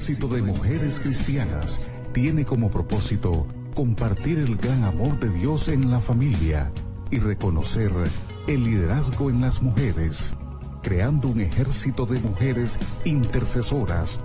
Ejército de Mujeres Cristianas tiene como propósito compartir el gran amor de Dios en la familia y reconocer el liderazgo en las mujeres, creando un ejército de mujeres intercesoras,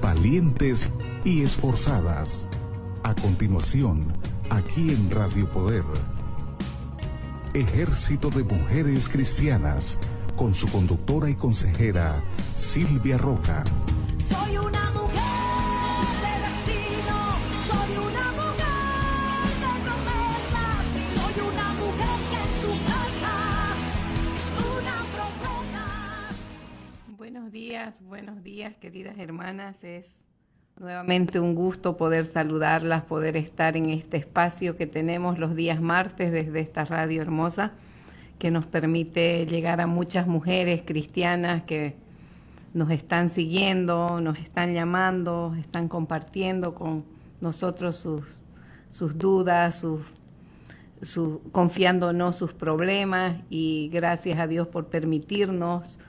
valientes y esforzadas. A continuación, aquí en Radio Poder, Ejército de Mujeres Cristianas, con su conductora y consejera, Silvia Roca. Soy una mujer de destino, soy una mujer de promesas, soy una mujer que en su casa es una profeta. Buenos días, queridas hermanas. Es nuevamente un gusto poder saludarlas, poder estar en este espacio que tenemos los días martes desde esta radio hermosa, que nos permite llegar a muchas mujeres cristianas que nos están siguiendo, nos están llamando, están compartiendo con nosotros sus dudas, confiándonos sus problemas, y gracias a Dios por permitirnos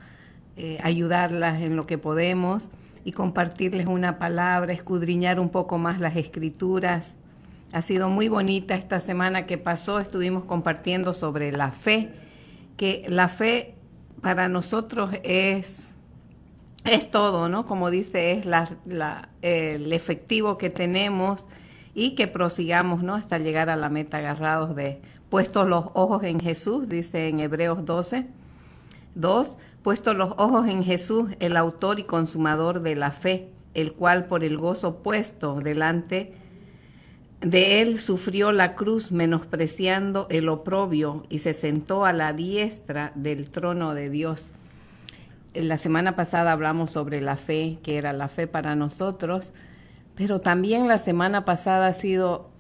ayudarlas en lo que podemos y compartirles una palabra, escudriñar un poco más las Escrituras. Ha sido muy bonita esta semana que pasó, estuvimos compartiendo sobre la fe, que la fe para nosotros es todo, ¿no? Como dice, es el efectivo que tenemos, y que prosigamos, ¿no? Hasta llegar a la meta, agarrados puestos los ojos en Jesús, dice en Hebreos 12:2, puestos los ojos en Jesús, el autor y consumador de la fe, el cual por el gozo puesto delante de él sufrió la cruz, menospreciando el oprobio, y se sentó a la diestra del trono de Dios. La semana pasada hablamos sobre la fe, que era la fe para nosotros, pero también la semana pasada ha sido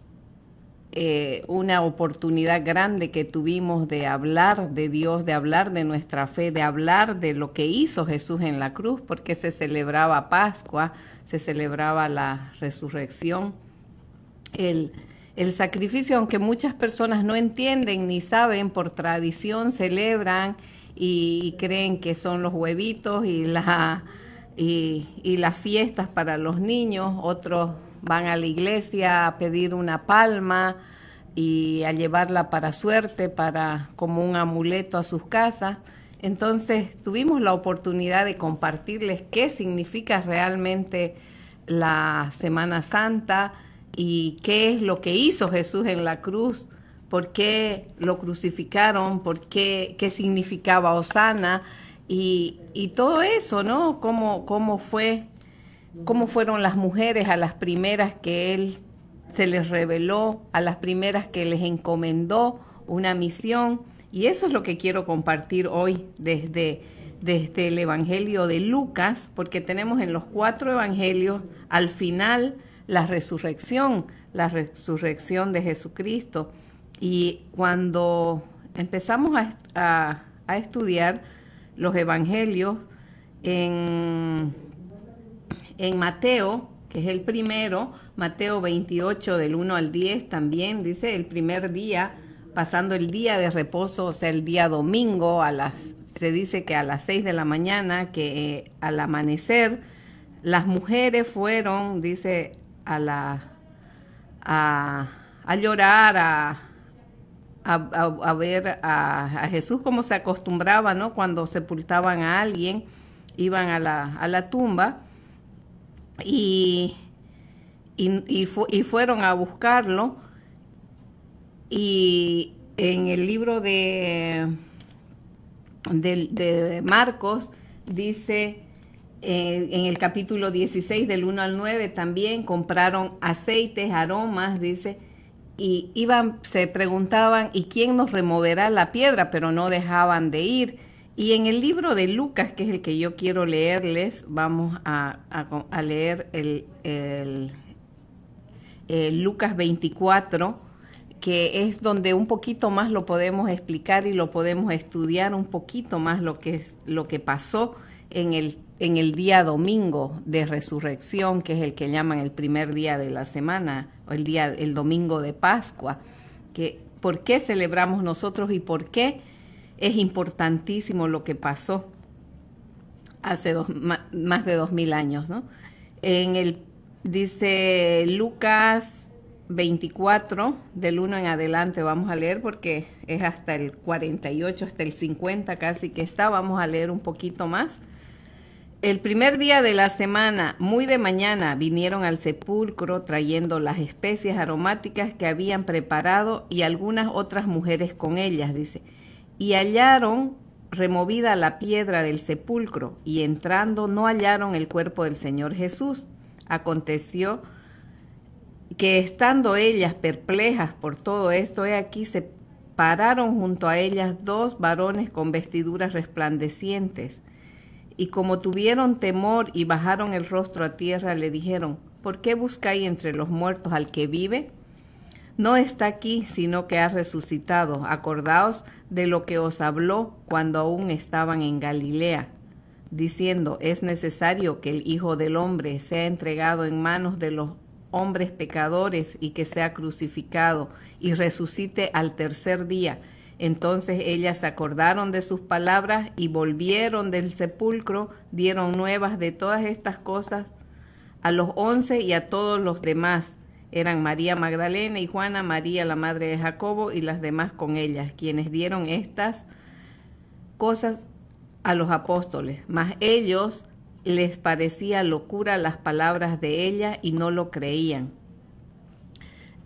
una oportunidad grande que tuvimos de hablar de Dios, de hablar de nuestra fe, de hablar de lo que hizo Jesús en la cruz, porque se celebraba Pascua, se celebraba la resurrección. El sacrificio, aunque muchas personas no entienden ni saben, por tradición celebran y creen que son los huevitos y las fiestas para los niños. Otros van a la iglesia a pedir una palma y a llevarla para suerte, como un amuleto a sus casas. Entonces tuvimos la oportunidad de compartirles qué significa realmente la Semana Santa y qué es lo que hizo Jesús en la cruz, por qué lo crucificaron, qué significaba Hosana, y todo eso, ¿no? Cómo fueron las mujeres a las primeras que él se les reveló, a las primeras que les encomendó una misión. Y eso es lo que quiero compartir hoy desde el Evangelio de Lucas, porque tenemos en los 4 evangelios al final la resurrección de Jesucristo. Y cuando empezamos a estudiar los evangelios en Mateo, que es el primero, Mateo 28 del 1 al 10, también dice el primer día, pasando el día de reposo, o sea, el día domingo, se dice que a las 6 de la mañana, que al amanecer, las mujeres fueron, dice, a llorar, a ver a Jesús, como se acostumbraba, ¿no? Cuando sepultaban a alguien, iban a la tumba y fueron a buscarlo. Y en el libro de Marcos dice, en el capítulo 16 del 1 al 9, también compraron aceites, aromas, dice, y se preguntaban, ¿y quién nos removerá la piedra? Pero no dejaban de ir. Y en el libro de Lucas, que es el que yo quiero leerles, vamos a leer el Lucas 24, que es donde un poquito más lo podemos explicar y lo podemos estudiar un poquito más lo que pasó en el día domingo de resurrección, que es el que llaman el primer día de la semana, o el domingo de Pascua. ¿Por qué celebramos nosotros y por qué es importantísimo lo que pasó hace más de 2000 años, ¿no? Dice Lucas 24, del 1 en adelante, vamos a leer porque es hasta el 48, hasta el 50 casi que está, vamos a leer un poquito más. El primer día de la semana, muy de mañana, vinieron al sepulcro trayendo las especias aromáticas que habían preparado y algunas otras mujeres con ellas, dice. Y hallaron removida la piedra del sepulcro, y entrando no hallaron el cuerpo del Señor Jesús. Aconteció que estando ellas perplejas por todo esto, he aquí se pararon junto a ellas dos varones con vestiduras resplandecientes. Y como tuvieron temor y bajaron el rostro a tierra, le dijeron: ¿por qué buscáis entre los muertos al que vive? No está aquí, sino que ha resucitado. Acordaos de lo que os habló cuando aún estaban en Galilea, diciendo: es necesario que el Hijo del Hombre sea entregado en manos de los hombres pecadores y que sea crucificado y resucite al tercer día. Entonces ellas se acordaron de sus palabras y volvieron del sepulcro, dieron nuevas de todas estas cosas a los 11 y a todos los demás. Eran María Magdalena y Juana, María la madre de Jacobo y las demás con ellas, quienes dieron estas cosas a los apóstoles. Mas ellos les parecía locura las palabras de ella y no lo creían.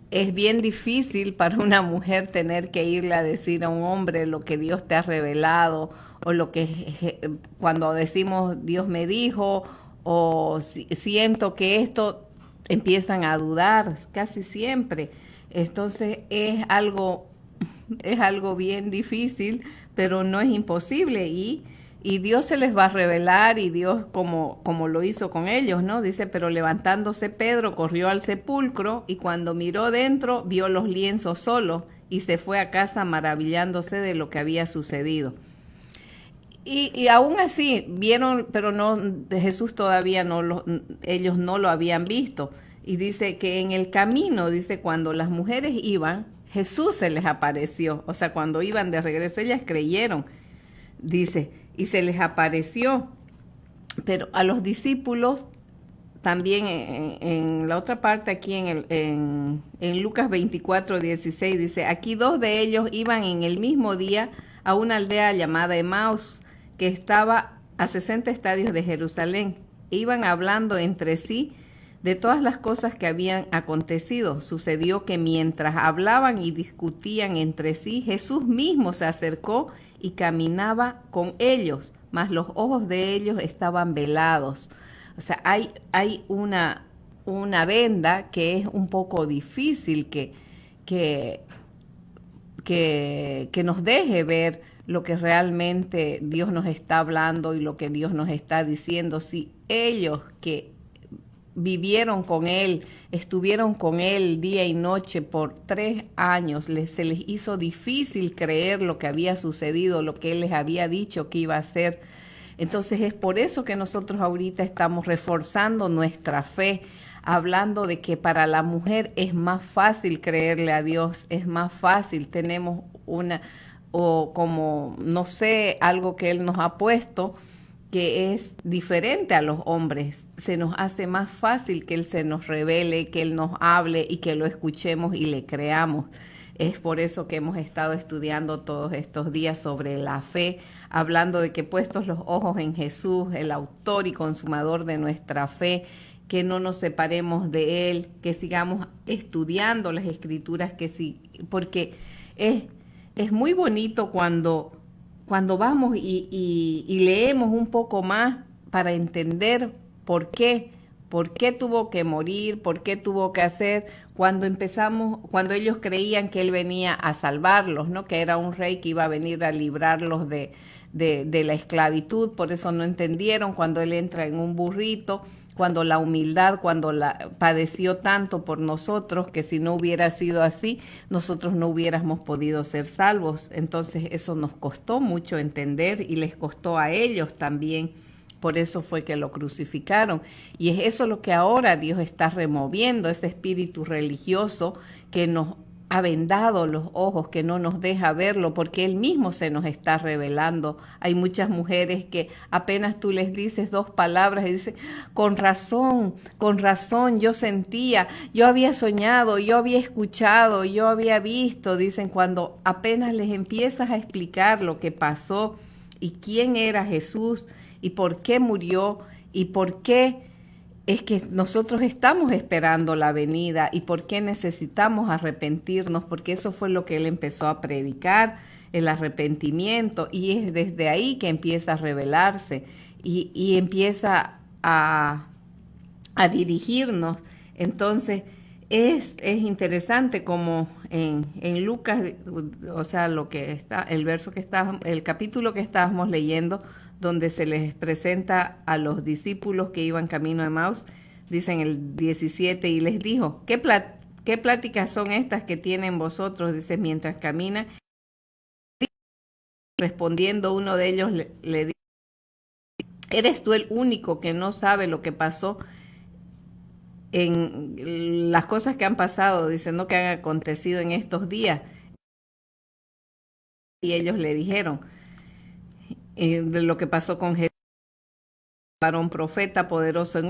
Es bien difícil para una mujer tener que irle a decir a un hombre lo que Dios te ha revelado, o lo que cuando decimos Dios me dijo, o siento que esto, empiezan a dudar casi siempre. Entonces es algo bien difícil, pero no es imposible, y Dios se les va a revelar, y Dios como lo hizo con ellos, ¿no? Dice: pero levantándose Pedro corrió al sepulcro, y cuando miró dentro vio los lienzos solos, y se fue a casa maravillándose de lo que había sucedido. Y aún así vieron, pero no, de Jesús todavía ellos no lo habían visto. Y dice que en el camino, dice, cuando las mujeres iban, Jesús se les apareció. O sea, cuando iban de regreso, ellas creyeron, dice, y se les apareció. Pero a los discípulos también en la otra parte, aquí en Lucas 24, 16, dice: aquí dos de ellos iban en el mismo día a una aldea llamada Emaús, que estaba a 60 estadios de Jerusalén. Iban hablando entre sí de todas las cosas que habían acontecido. Sucedió que mientras hablaban y discutían entre sí, Jesús mismo se acercó y caminaba con ellos, mas los ojos de ellos estaban velados. O sea, hay una venda que es un poco difícil que nos deje ver lo que realmente Dios nos está hablando y lo que Dios nos está diciendo. Si ellos que vivieron con Él, estuvieron con Él día y noche por 3 años, se les hizo difícil creer lo que había sucedido, lo que Él les había dicho que iba a hacer. Entonces es por eso que nosotros ahorita estamos reforzando nuestra fe, hablando de que para la mujer es más fácil creerle a Dios, es más fácil, tenemos no sé, algo que Él nos ha puesto que es diferente a los hombres. Se nos hace más fácil que Él se nos revele, que Él nos hable y que lo escuchemos y le creamos. Es por eso que hemos estado estudiando todos estos días sobre la fe, hablando de que puestos los ojos en Jesús, el autor y consumador de nuestra fe, que no nos separemos de Él, que sigamos estudiando las Escrituras, porque es muy bonito cuando vamos y leemos un poco más para entender por qué tuvo que morir, por qué tuvo que hacer, cuando ellos creían que Él venía a salvarlos, ¿no? Que era un rey que iba a venir a librarlos de la esclavitud. Por eso no entendieron cuando Él entra en un burrito, cuando la humildad, padeció tanto por nosotros, que si no hubiera sido así, nosotros no hubiéramos podido ser salvos. Entonces eso nos costó mucho entender y les costó a ellos también. Por eso fue que lo crucificaron. Y es eso lo que ahora Dios está removiendo, ese espíritu religioso que nos ha vendado los ojos, que no nos deja verlo, porque Él mismo se nos está revelando. Hay muchas mujeres que apenas tú les dices 2 palabras y dicen, con razón, yo sentía, yo había soñado, yo había escuchado, yo había visto. Dicen, cuando apenas les empiezas a explicar lo que pasó y quién era Jesús y por qué murió y por qué es que nosotros estamos esperando la venida y por qué necesitamos arrepentirnos, porque eso fue lo que Él empezó a predicar, el arrepentimiento, y es desde ahí que empieza a revelarse y empieza a dirigirnos. Entonces, es interesante como en Lucas, o sea, lo que está, el capítulo que estábamos leyendo, donde se les presenta a los discípulos que iban camino a Emaús, dicen el 17, y les dijo, ¿qué pláticas son estas que tienen vosotros? Dice, mientras caminan. Respondiendo uno de ellos le dijo, ¿eres tú el único que no sabe lo que pasó en las cosas que han pasado, diciendo que han acontecido en estos días? Y ellos le dijeron, de lo que pasó con Jesús, varón profeta, poderoso en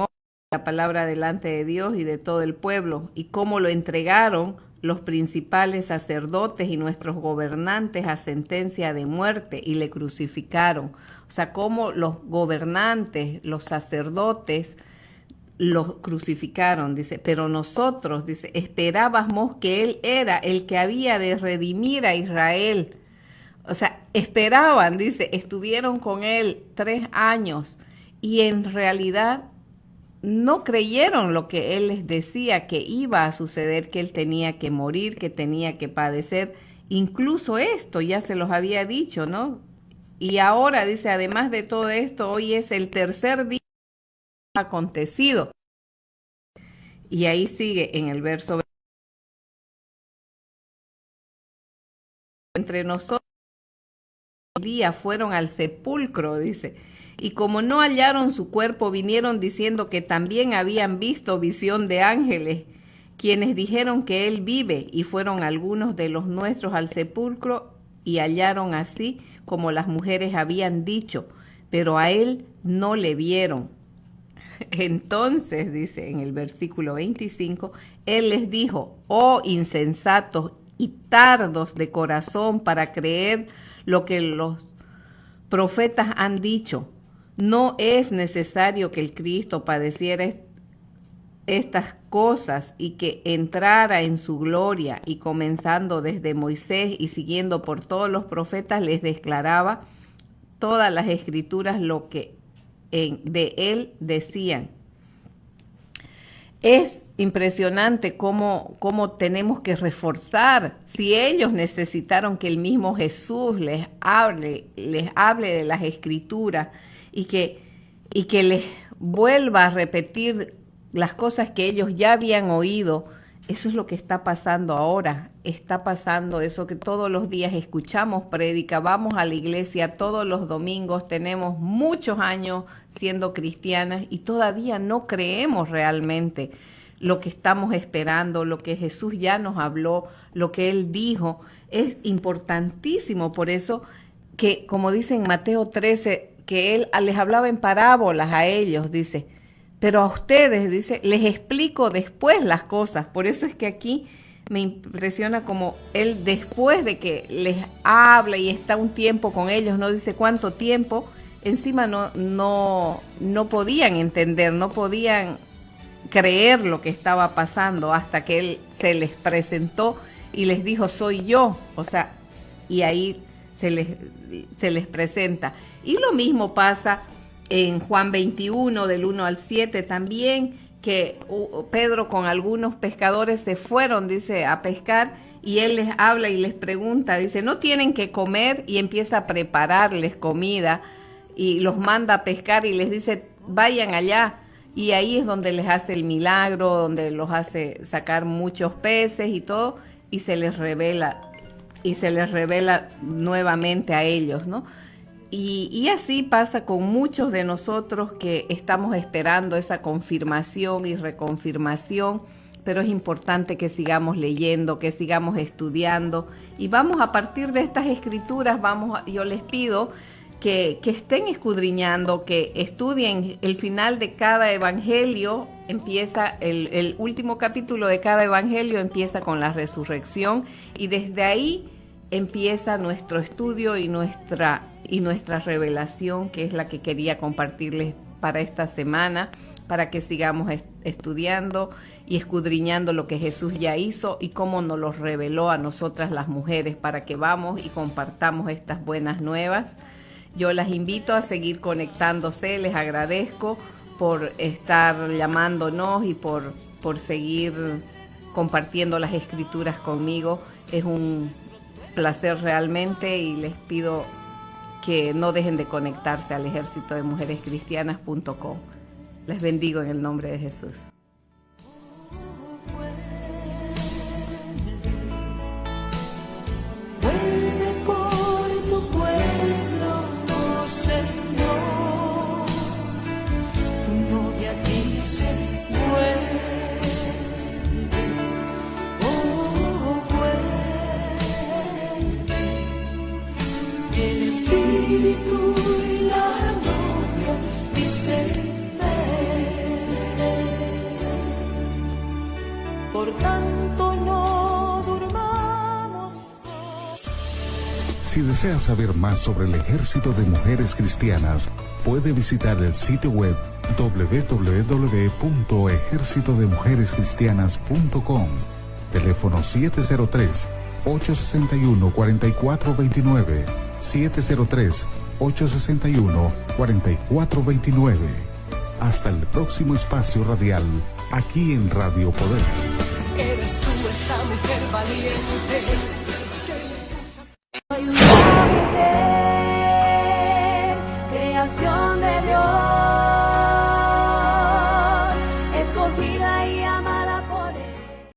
la palabra delante de Dios y de todo el pueblo, y cómo lo entregaron los principales sacerdotes y nuestros gobernantes a sentencia de muerte y le crucificaron. O sea, cómo los gobernantes, los sacerdotes, los crucificaron, dice, pero nosotros, dice, esperábamos que Él era el que había de redimir a Israel. O sea, esperaban, dice, estuvieron con Él 3 años y en realidad no creyeron lo que Él les decía que iba a suceder, que Él tenía que morir, que tenía que padecer. Incluso esto ya se los había dicho, ¿no? Y ahora, dice, además de todo esto, hoy es el 3er día que ha acontecido. Y ahí sigue en el verso 20. Entre nosotros día fueron al sepulcro, dice, y como no hallaron su cuerpo, vinieron diciendo que también habían visto visión de ángeles, quienes dijeron que Él vive, y fueron algunos de los nuestros al sepulcro y hallaron así como las mujeres habían dicho, pero a Él no le vieron. Entonces, dice en el versículo 25, Él les dijo, oh insensatos y tardos de corazón para creer lo que los profetas han dicho. No es necesario que el Cristo padeciera estas cosas y que entrara en su gloria, y comenzando desde Moisés y siguiendo por todos los profetas, les declaraba todas las escrituras lo que de Él decían. Es impresionante cómo tenemos que reforzar. Si ellos necesitaron que el mismo Jesús les hable de las Escrituras y que les vuelva a repetir las cosas que ellos ya habían oído, eso es lo que está pasando ahora. Está pasando eso que todos los días escuchamos prédica, vamos a la iglesia todos los domingos, tenemos muchos años siendo cristianas y todavía no creemos realmente lo que estamos esperando, lo que Jesús ya nos habló, lo que Él dijo. Es importantísimo, por eso que, como dice en Mateo 13, que Él les hablaba en parábolas a ellos, dice, pero a ustedes, dice, les explico después las cosas. Por eso es que aquí me impresiona como Él, después de que les habla y está un tiempo con ellos, no dice cuánto tiempo, encima no podían entender, no podían creer lo que estaba pasando hasta que Él se les presentó y les dijo, soy yo. O sea, y ahí se les presenta. Y lo mismo pasa en Juan 21, del 1 al 7 también, que Pedro con algunos pescadores se fueron, dice, a pescar, y Él les habla y les pregunta, dice, ¿no tienen que comer? Y empieza a prepararles comida y los manda a pescar y les dice, vayan allá. Y ahí es donde les hace el milagro, donde los hace sacar muchos peces y todo, y se les revela nuevamente a ellos, ¿no? Y así pasa con muchos de nosotros que estamos esperando esa confirmación y reconfirmación, pero es importante que sigamos leyendo, que sigamos estudiando y vamos a partir de estas escrituras, yo les pido que estén escudriñando, que estudien el final de cada evangelio. Empieza el último capítulo de cada evangelio, empieza con la resurrección y desde ahí empieza nuestro estudio y nuestra revelación, que es la que quería compartirles para esta semana, para que sigamos estudiando y escudriñando lo que Jesús ya hizo y cómo nos lo reveló a nosotras las mujeres, para que vamos y compartamos estas buenas nuevas. Yo las invito a seguir conectándose, les agradezco por estar llamándonos y por seguir compartiendo las escrituras conmigo. Es un placer realmente y les pido que no dejen de conectarse al ejército de mujeres cristianas.com. Les bendigo en el nombre de Jesús. Vuelve por tu pueblo, oh Señor. Tu novia dice, vuelve, oh, vuelve. Y el Espíritu y la novia dicen, por tanto no durmamos. Si desea saber más sobre el Ejército de Mujeres Cristianas, puede visitar el sitio web www.ejercitodemujerescristianas.com. Teléfono 703-861-4429. 703-861-4429. Hasta el próximo espacio radial, aquí en Radio Poder. Eres tú esa mujer valiente